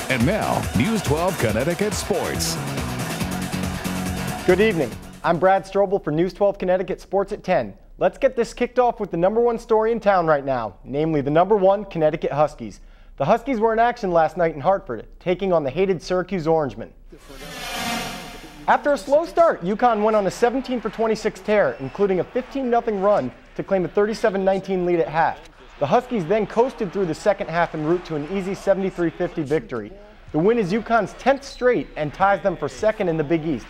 And now, News 12 Connecticut Sports. Good evening. I'm Brad Stroble for News 12 Connecticut Sports at 10. Let's get this kicked off with the #1 story in town right now, namely the #1 Connecticut Huskies. The Huskies were in action last night in Hartford, taking on the hated Syracuse Orangemen. After a slow start, UConn went on a 17-for-26 tear, including a 15-0 run to claim a 37-19 lead at half. The Huskies then coasted through the second half en route to an easy 73-50 victory. The win is UConn's 10th straight and ties them for second in the Big East.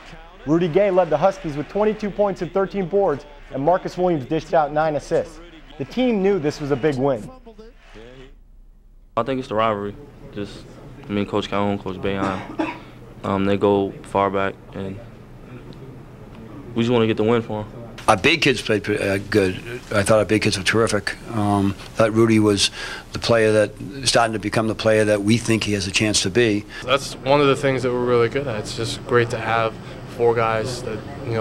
Rudy Gay led the Huskies with 22 points and 13 boards, and Marcus Williams dished out 9 assists. The team knew this was a big win. I think it's the rivalry. Just me and Coach Calhoun, Coach Bayon. They go far back, and we just want to get the win for them. Our big kids played good. I thought our big kids were terrific. Thought Rudy was the player that starting to become the player that we think he has a chance to be. That's one of the things that we're really good at. It's just great to have 4 guys that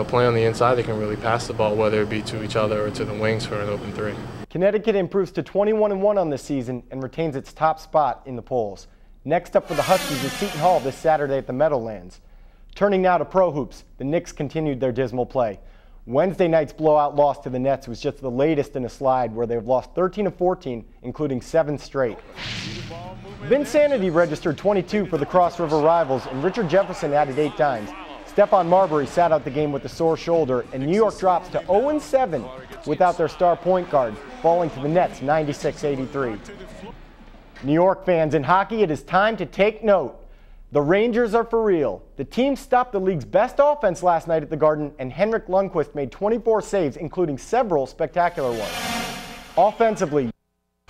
play on the inside that can really pass the ball, whether it be to each other or to the wings for an open 3. Connecticut improves to 21-1 on the season and retains its top spot in the polls. Next up for the Huskies is Seton Hall this Saturday at the Meadowlands. Turning now to pro hoops, the Knicks continued their dismal play. Wednesday night's blowout loss to the Nets was just the latest in a slide where they've lost 13 of 14, including 7 straight. Vince Sanity registered 22 for the Cross River Rivals, and Richard Jefferson added 8 times. Stephon Marbury sat out the game with a sore shoulder, and New York drops to 0-7 without their star point guard, falling to the Nets 96-83. New York fans, in hockey, it is time to take note. The Rangers are for real. The team stopped the league's best offense last night at the Garden, and Henrik Lundqvist made 24 saves, including several spectacular ones. Offensively,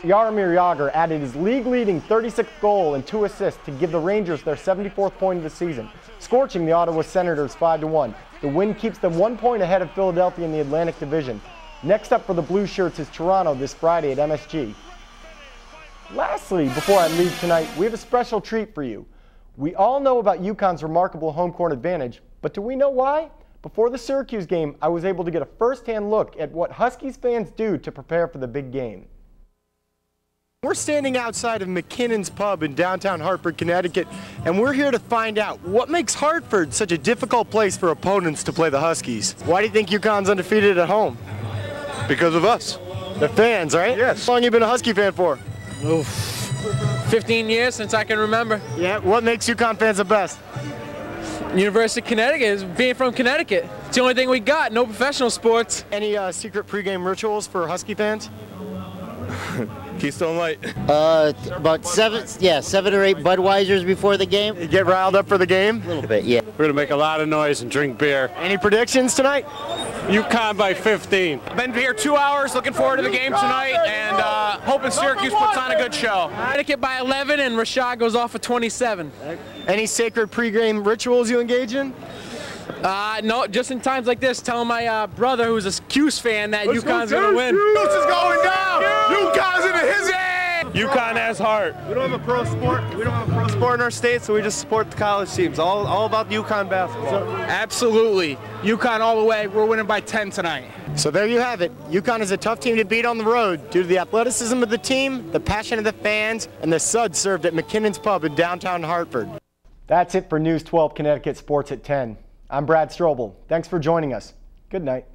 Jaromir Jagr added his league-leading 36th goal and 2 assists to give the Rangers their 74th point of the season, scorching the Ottawa Senators 5-1. The win keeps them 1 point ahead of Philadelphia in the Atlantic Division. Next up for the Blue Shirts is Toronto this Friday at MSG. Lastly, before I leave tonight, we have a special treat for you. We all know about UConn's remarkable home court advantage, but do we know why? Before the Syracuse game, I was able to get a first-hand look at what Huskies fans do to prepare for the big game. We're standing outside of McKinnon's Pub in downtown Hartford, Connecticut, and we're here to find out what makes Hartford such a difficult place for opponents to play the Huskies. Why do you think UConn's undefeated at home? Because of us. The fans, right? Yes. How long have you been a Husky fan for? Oof. 15 years since I can remember. Yeah, what makes UConn fans the best? University of Connecticut is being from Connecticut. It's the only thing we got, no professional sports. Any secret pregame rituals for Husky fans? Keystone Light. About 7 or 8 Budweisers before the game. You get riled up for the game? A little bit, yeah. We're going to make a lot of noise and drink beer. Any predictions tonight? UConn by 15. Been here 2 hours, looking forward to the game tonight, and hoping Syracuse puts on a good show. Connecticut by 11, and Rashad goes off for 27. Any sacred pregame rituals you engage in? No, just in times like this, telling my brother, who's a Cuse fan, that UConn's going to win. Cuse is going down! UConn's into his end! UConn has heart. We don't have a pro sport. We don't have a pro sport in our state, so we just support the college teams. All about UConn basketball. Absolutely. UConn all the way. We're winning by 10 tonight. So there you have it. UConn is a tough team to beat on the road due to the athleticism of the team, the passion of the fans, and the suds served at McKinnon's Pub in downtown Hartford. That's it for News 12 Connecticut Sports at 10. I'm Brad Stroble. Thanks for joining us. Good night.